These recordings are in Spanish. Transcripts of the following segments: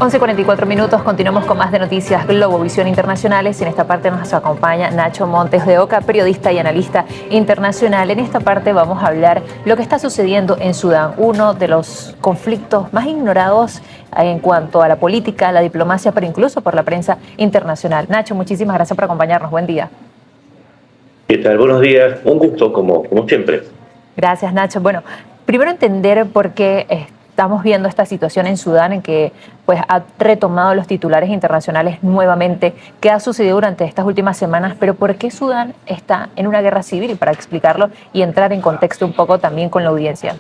11:44, continuamos con más de Noticias Globovisión Internacionales. En esta parte nos acompaña Nacho Montes de Oca, periodista y analista internacional. En esta parte vamos a hablar lo que está sucediendo en Sudán, uno de los conflictos más ignorados en cuanto a la política, la diplomacia, pero incluso por la prensa internacional. Nacho, muchísimas gracias por acompañarnos. Buen día. ¿Qué tal? Buenos días. Un gusto, como siempre. Gracias, Nacho. Bueno, primero entender por qué estamos viendo esta situación en Sudán, en que pues ha retomado los titulares internacionales nuevamente. ¿Qué ha sucedido durante estas últimas semanas? Pero ¿por qué Sudán está en una guerra civil? Para explicarlo y entrar en contexto un poco también con la audiencia.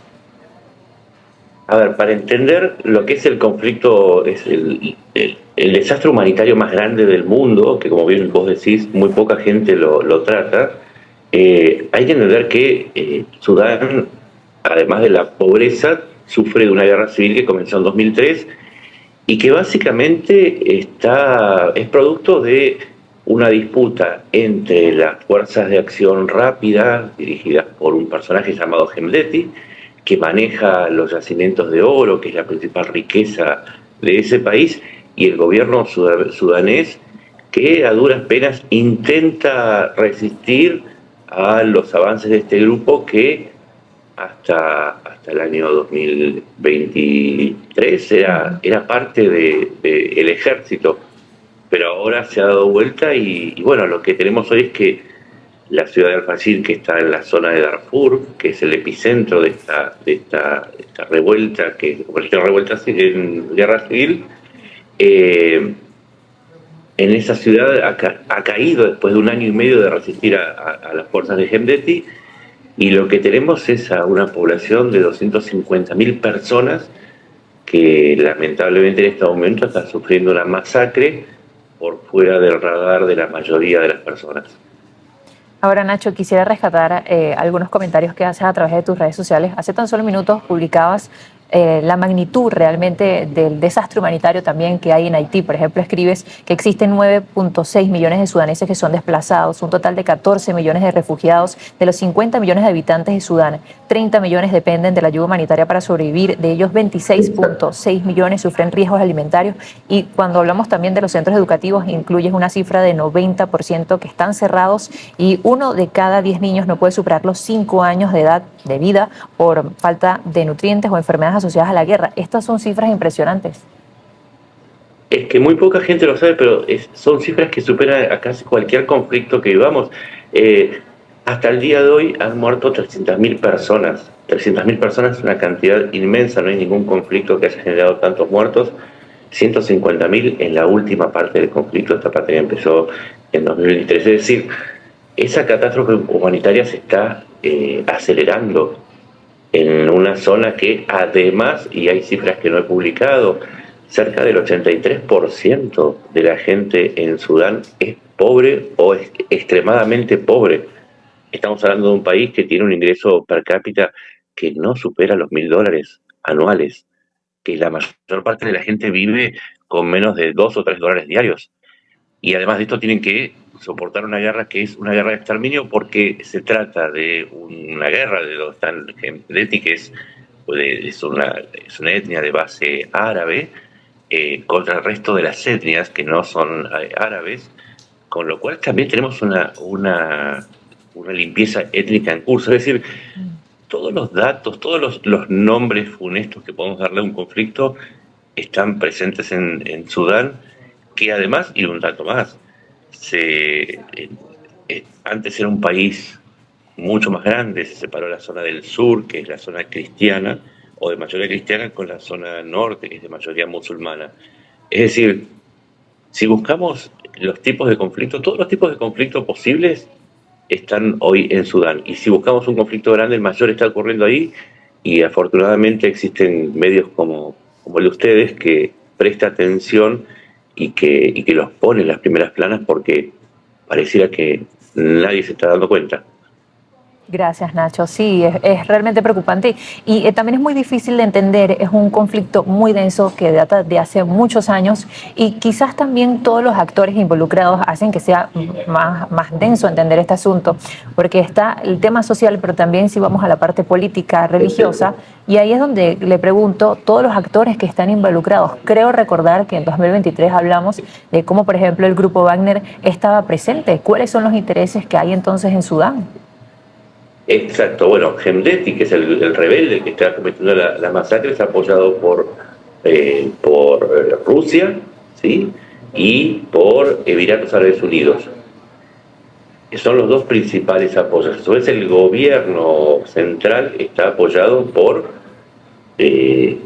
A ver, para entender lo que es el conflicto, es el desastre humanitario más grande del mundo, que como bien vos decís, muy poca gente lo trata, hay que entender que Sudán, además de la pobreza, sufre de una guerra civil que comenzó en 2003 y que básicamente es producto de una disputa entre las fuerzas de acción rápida, dirigidas por un personaje llamado Hemedti, que maneja los yacimientos de oro, que es la principal riqueza de ese país, y el gobierno sudanés, que a duras penas intenta resistir a los avances de este grupo que hasta el año 2023 era parte del ejército, pero ahora se ha dado vuelta y bueno, lo que tenemos hoy es que la ciudad de Al-Fashir, que está en la zona de Darfur, que es el epicentro de esta revuelta, que se convirtió en revuelta en guerra civil, en esa ciudad ha caído después de un año y medio de resistir a las fuerzas de Hemedti, y lo que tenemos es a una población de 250.000 personas que lamentablemente en este momento está sufriendo una masacre por fuera del radar de la mayoría de las personas. Ahora, Nacho, quisiera rescatar algunos comentarios que haces a través de tus redes sociales. Hace tan solo minutos publicabas la magnitud realmente del desastre humanitario también que hay en Haití. Por ejemplo, escribes que existen 9.6 millones de sudaneses que son desplazados, un total de 14 millones de refugiados. De los 50 millones de habitantes de Sudán, 30 millones dependen de la ayuda humanitaria para sobrevivir. De ellos, 26.6 millones sufren riesgos alimentarios. Y cuando hablamos también de los centros educativos, incluyes una cifra de 90% que están cerrados, y 1 de cada 10 niños no puede superar los 5 años de edad de vida por falta de nutrientes o enfermedades asociadas a la guerra. Estas son cifras impresionantes. Es que muy poca gente lo sabe, pero son cifras que superan a casi cualquier conflicto que vivamos. Hasta el día de hoy han muerto 300.000 personas. 300.000 personas es una cantidad inmensa, no hay ningún conflicto que haya generado tantos muertos. 150.000 en la última parte del conflicto, esta parte que empezó en 2023. Es decir, esa catástrofe humanitaria se está acelerando en una zona que además, y hay cifras que no he publicado, cerca del 83% de la gente en Sudán es pobre o es extremadamente pobre. Estamos hablando de un país que tiene un ingreso per cápita que no supera los $1.000 anuales, que la mayor parte de la gente vive con menos de $2 o $3 diarios. Y además de esto tienen que soportar una guerra que es una guerra de exterminio, porque se trata de una guerra de donde están Hemedti, que es una etnia de base árabe, contra el resto de las etnias que no son árabes, con lo cual también tenemos una limpieza étnica en curso. Es decir, todos los datos, todos los nombres funestos que podemos darle a un conflicto están presentes en Sudán, que además, y un dato más, antes era un país mucho más grande, se separó la zona del sur, que es la zona cristiana, o de mayoría cristiana, con la zona norte, que es de mayoría musulmana. Es decir, si buscamos los tipos de conflicto, todos los tipos de conflicto posibles están hoy en Sudán. Y si buscamos un conflicto grande, el mayor está ocurriendo ahí, y afortunadamente existen medios como el de ustedes que presta atención y que los pone en las primeras planas, porque pareciera que nadie se está dando cuenta. Gracias, Nacho. Sí, es realmente preocupante y también es muy difícil de entender. Es un conflicto muy denso que data de hace muchos años y quizás también todos los actores involucrados hacen que sea más denso entender este asunto, porque está el tema social, pero también si vamos a la parte política, religiosa, y ahí es donde le pregunto, todos los actores que están involucrados. Creo recordar que en 2023 hablamos de cómo, por ejemplo, el grupo Wagner estaba presente. ¿Cuáles son los intereses que hay entonces en Sudán? Exacto, bueno, Hemdeti, que es el rebelde que está cometiendo la masacre, es apoyado por Rusia, ¿sí? Y por Emiratos Árabes Unidos, que son los dos principales apoyos. A su vez, el gobierno central está apoyado por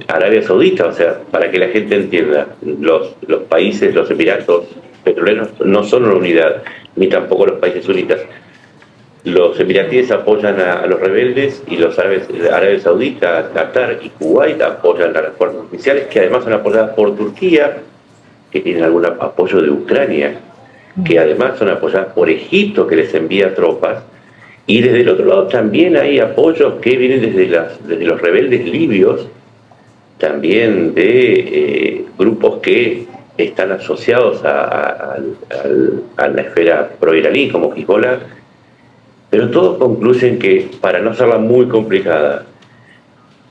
Arabia Saudita, o sea, para que la gente entienda, los países, los Emiratos petroleros no son una unidad, ni tampoco los países sunitas. Los emiratíes apoyan a los rebeldes y los árabes sauditas, Qatar y Kuwait apoyan a las fuerzas oficiales, que además son apoyadas por Turquía, que tienen algún apoyo de Ucrania, que además son apoyadas por Egipto, que les envía tropas, y desde el otro lado también hay apoyos que vienen desde los rebeldes libios, también de grupos que están asociados a la esfera pro-iraní, como Hezbollah. Pero todos concluyen que, para no hacerla muy complicada,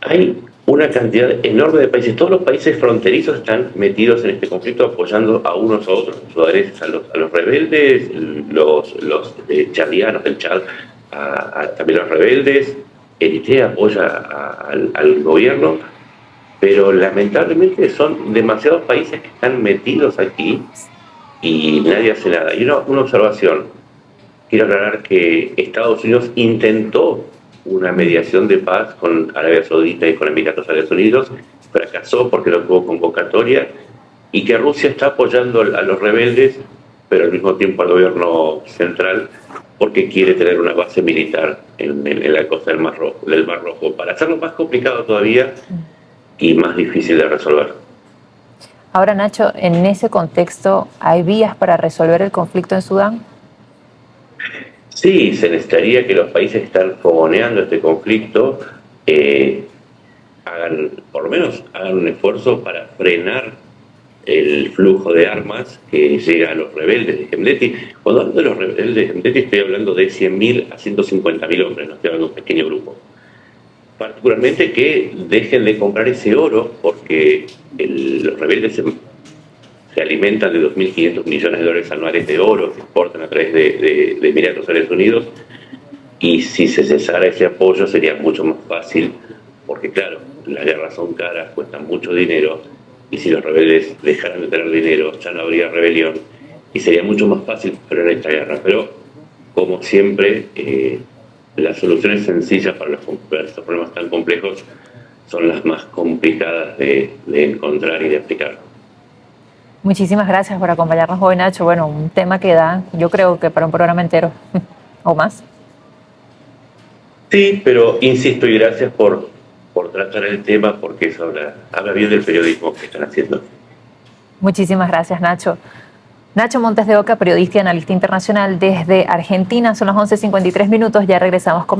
hay una cantidad enorme de países. Todos los países fronterizos están metidos en este conflicto apoyando a unos a otros, a los rebeldes, los chadianos del Chad, también los rebeldes. Eritrea apoya al gobierno, pero lamentablemente son demasiados países que están metidos aquí y nadie hace nada. Y una observación. Quiero aclarar que Estados Unidos intentó una mediación de paz con Arabia Saudita y con Emiratos Árabes Unidos, fracasó porque no tuvo convocatoria, y que Rusia está apoyando a los rebeldes, pero al mismo tiempo al gobierno central, porque quiere tener una base militar en la costa del Mar Rojo, para hacerlo más complicado todavía y más difícil de resolver. Ahora, Nacho, en ese contexto, ¿hay vías para resolver el conflicto en Sudán? Sí, se necesitaría que los países que están fogoneando este conflicto por lo menos hagan un esfuerzo para frenar el flujo de armas que llega a los rebeldes de Hemdeti. Cuando hablo de los rebeldes de Hemdeti estoy hablando de 100.000 a 150.000 hombres, no estoy hablando de un pequeño grupo. Particularmente que dejen de comprar ese oro, porque los rebeldes se alimentan de 2.500 millones de dólares anuales de oro que exportan a través de Emiratos Árabes Unidos, y si se cesara ese apoyo sería mucho más fácil, porque claro, las guerras son caras, cuestan mucho dinero, y si los rebeldes dejaran de tener dinero ya no habría rebelión y sería mucho más fácil frenar esta guerra. Pero como siempre, las soluciones sencillas para estos problemas tan complejos son las más complicadas de encontrar y de aplicar. Muchísimas gracias por acompañarnos hoy, Nacho. Bueno, un tema que da, yo creo que para un programa entero o más. Sí, pero insisto y gracias por tratar el tema, porque eso habla bien del periodismo que están haciendo. Muchísimas gracias, Nacho. Nacho Montes de Oca, periodista y analista internacional desde Argentina. Son las 11:53. Ya regresamos con